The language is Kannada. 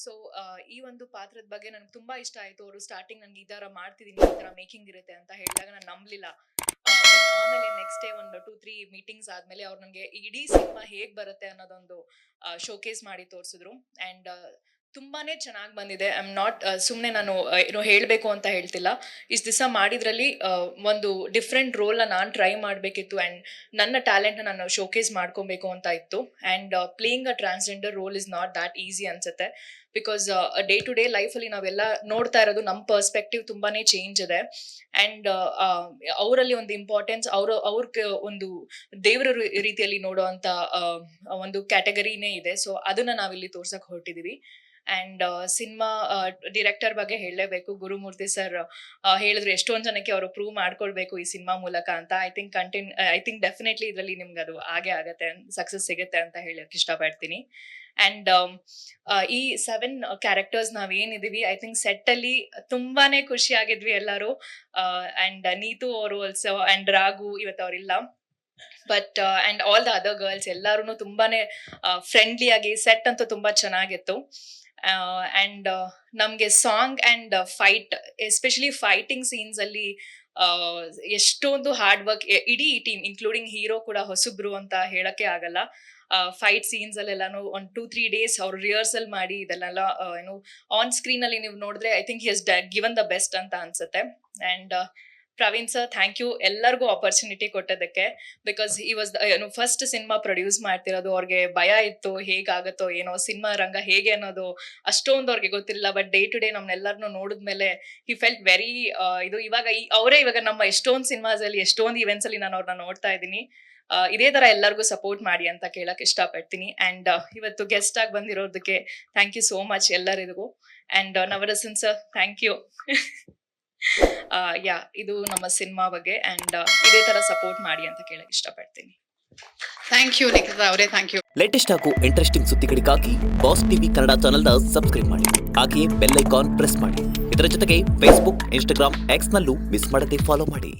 ಸೊ ಈ ಒಂದು ಪಾತ್ರದ ಬಗ್ಗೆ ನನಗೆ ತುಂಬಾ ಇಷ್ಟ ಆಯ್ತು. ಅವರು ಸ್ಟಾರ್ಟಿಂಗ್ ನನ್ಗೆ ಈ ತರ ಮಾಡ್ತಿದೀನಿ, ಈ ತರ ಮೇಕಿಂಗ್ ಇರುತ್ತೆ ಅಂತ ಹೇಳಿದಾಗ ನಾನು ನಂಬಲಿಲ್ಲ. ಆಮೇಲೆ ನೆಕ್ಸ್ಟ್ ಡೇ ಒಂದು 2-3 ಮೀಟಿಂಗ್ಸ್ ಆದ್ಮೇಲೆ ಅವ್ರು ನನಗೆ ಇಡೀ ಸಿನಿಮಾ ಹೇಗ್ ಬರುತ್ತೆ ಅನ್ನೋದೊಂದು ಶೋಕೇಸ್ ಮಾಡಿ ತೋರಿಸಿದ್ರು. ಅಂಡ್ ತುಂಬಾನೇ ಚೆನ್ನಾಗಿ ಬಂದಿದೆ. ಐ ಆಮ್ ನಾಟ್ ಸುಮ್ಮನೆ ನಾನು ಏನೋ ಹೇಳಬೇಕು ಅಂತ ಹೇಳ್ತಿಲ್ಲ. ಇಷ್ಟು ದಿವಸ ಮಾಡಿದ್ರಲ್ಲಿ ಒಂದು ಡಿಫ್ರೆಂಟ್ ರೋಲ್ನ ನಾನು ಟ್ರೈ ಮಾಡಬೇಕಿತ್ತು ಆ್ಯಂಡ್ ನನ್ನ ಟ್ಯಾಲೆಂಟ್ನ ನಾನು ಶೋಕೇಸ್ ಮಾಡ್ಕೊಬೇಕು ಅಂತ ಇತ್ತು. And playing a transgender role is not that easy ಅನ್ಸುತ್ತೆ. ಬಿಕಾಸ್ ಡೇ ಟು ಡೇ ಲೈಫಲ್ಲಿ ನಾವೆಲ್ಲ ನೋಡ್ತಾ ಇರೋದು ನಮ್ಮ ಪರ್ಸ್ಪೆಕ್ಟಿವ್ ತುಂಬಾನೇ ಚೇಂಜ್ ಇದೆ. ಆ್ಯಂಡ್ ಅವರಲ್ಲಿ ಒಂದು ಇಂಪಾರ್ಟೆನ್ಸ್ ಅವ್ರ ಒಂದು ದೇವರ ರೀತಿಯಲ್ಲಿ ನೋಡುವಂತ ಒಂದು ಕ್ಯಾಟಗರಿನೇ ಇದೆ. ಸೊ ಅದನ್ನ ನಾವಿಲ್ಲಿ ತೋರ್ಸಕ್ ಹೊರಟಿದೀವಿ. ಅಂಡ್ ಸಿನಿಮಾ ಡಿರೆಕ್ಟರ್ ಬಗ್ಗೆ ಹೇಳಲೇಬೇಕು. ಗುರುಮೂರ್ತಿ ಸರ್ ಹೇಳಿದ್ರು ಎಷ್ಟೊಂದ್ ಜನಕ್ಕೆ ಅವರು ಪ್ರೂವ್ ಮಾಡ್ಕೊಳ್ಬೇಕು ಈ ಸಿನಿಮಾ ಮೂಲಕ ಅಂತ. ಐ ಥಿಂಕ್ ಡೆಫಿನೆಟ್ಲಿ ಇದರಲ್ಲಿ ನಿಮ್ಗೆ ಅದು ಆಗೇ ಆಗತ್ತೆ, ಸಕ್ಸಸ್ ಸಿಗುತ್ತೆ ಅಂತ ಹೇಳಕ್ ಇಷ್ಟಪಡ್ತೀನಿ. ಅಂಡ್ ಈ 7 ಕ್ಯಾರೆಕ್ಟರ್ಸ್ ನಾವೇನಿದೀವಿ, ಐ ಥಿಂಕ್ ಸೆಟ್ ಅಲ್ಲಿ ತುಂಬಾನೇ ಖುಷಿ ಆಗಿದ್ವಿ ಎಲ್ಲರೂ. ಅಂಡ್ ನೀತು ಅವರು ಆಲ್ಸೋ, ಅಂಡ್ ರಾಘು ಇವತ್ತು ಅವರಿಲ್ಲ, but and all the other girls ಎಲ್ಲಾರು ತುಂಬಾನೇ ಫ್ರೆಂಡ್ಲಿ ಆಗಿ, ಸೆಟ್ ಅಂತೂ ತುಂಬಾ ಚೆನ್ನಾಗಿತ್ತು. ಅಂಡ್ ನಮ್ಗೆ song and fight, especially fighting scenes ಅಲ್ಲಿ ಎಷ್ಟೊಂದು ಹಾರ್ಡ್ ವರ್ಕ್, ಇಡೀ ಟೀಮ್ ಇನ್ಕ್ಲೂಡಿಂಗ್ ಹೀರೋ ಕೂಡ ಹೊಸಬ್ರು ಅಂತ ಹೇಳಕ್ಕೆ ಆಗಲ್ಲ. ಫೈಟ್ ಸೀನ್ಸ್ ಅಲ್ಲೆಲ್ಲಾನು ಒಂದು 2-3 ಡೇಸ್ ಅವ್ರು ರಿಹರ್ಸಲ್ ಮಾಡಿ ಇದೆಲ್ಲ ಏನು ಆನ್ ಸ್ಕ್ರೀನ್ ಅಲ್ಲಿ ನೀವು ನೋಡಿದ್ರೆ ಐ ಥಿಂಕ್ ಹಿ ಹಸ್ ಗಿವನ್ ದ ಬೆಸ್ಟ್ ಅಂತ ಅನ್ಸುತ್ತೆ. And Praveen sir, thank you ಎಲ್ಲರಿಗೂ ಆಪರ್ಚುನಿಟಿ ಕೊಟ್ಟದಕ್ಕೆ. ಬಿಕಾಸ್ ಈ ವಾಸ್ ಫಸ್ಟ್ ಸಿನಿಮಾ ಪ್ರೊಡ್ಯೂಸ್ ಮಾಡ್ತಿರೋದು. ಅವ್ರಿಗೆ ಭಯ ಇತ್ತು, ಹೇಗಾಗತ್ತೋ ಏನೋ ಸಿನಿಮಾ ರಂಗ ಹೇಗೆ ಅನ್ನೋದು ಅಷ್ಟೊಂದು ಅವ್ರಿಗೆ ಗೊತ್ತಿಲ್ಲ. ಬಟ್ ಡೇ ಟು ಡೇ ನಮ್ನೆಲ್ಲರನ್ನು ನೋಡಿದ್ಮೇಲೆ ಹಿ ಫೆಲ್ಟ್ ವೆರಿ ಇದು. ಅವರೇ ಇವಾಗ ನಮ್ಮ ಎಷ್ಟೊಂದು ಸಿನಿಮಾಸ್ ಅಲ್ಲಿ, ಎಷ್ಟೊಂದು ಇವೆಂಟ್ಸ್ ಅಲ್ಲಿ ನಾನು ಅವ್ರನ್ನ ನೋಡ್ತಾ ಇದ್ದೀನಿ. ಇದೇ ತರ ಎಲ್ಲರಿಗೂ ಸಪೋರ್ಟ್ ಮಾಡಿ ಅಂತ ಕೇಳಕ್ ಇಷ್ಟಪಡ್ತೀನಿ. ಅಂಡ್ ಇವತ್ತು ಗೆಸ್ಟ್ ಆಗಿ ಬಂದಿರೋದಕ್ಕೆ ಥ್ಯಾಂಕ್ ಯು ಸೋ ಮಚ್ ಎಲ್ಲರಿಗೂ. And Navarasan sir, thank you. ಇದು ನಮ್ಮ ಸಿನಿಮಾ ಬಗ್ಗೆ. ಅಂಡ್ ಇದೇ ತರ ಸಪೋರ್ಟ್ ಮಾಡಿ ಅಂತ ಕೇಳಕ್ ಇಷ್ಟಪಡ್ತೀನಿ. ಥ್ಯಾಂಕ್ ಯು ನಿಖಿತಾ ಅವರೇ, ಥ್ಯಾಂಕ್ ಯು. ಲೇಟೆಸ್ಟ್ ಹಾಗೂ ಇಂಟ್ರೆಸ್ಟಿಂಗ್ ಸುದ್ದಿಗಳಿಗಾಗಿ ಬಾಸ್ ಟಿವಿ ಕನ್ನಡ ಚಾನೆಲ್ನ ಸಬ್ಸ್ಕ್ರೈಬ್ ಮಾಡಿ, ಹಾಗೆಯೇ ಬೆಲ್ ಐಕಾನ್ ಪ್ರೆಸ್ ಮಾಡಿ. ಇದರ ಜೊತೆಗೆ ಫೇಸ್ಬುಕ್, ಇನ್ಸ್ಟಾಗ್ರಾಮ್, ಎಕ್ಸ್ ನಲ್ಲೂ ಮಿಸ್ ಮಾಡದೆ ಫಾಲೋ ಮಾಡಿ.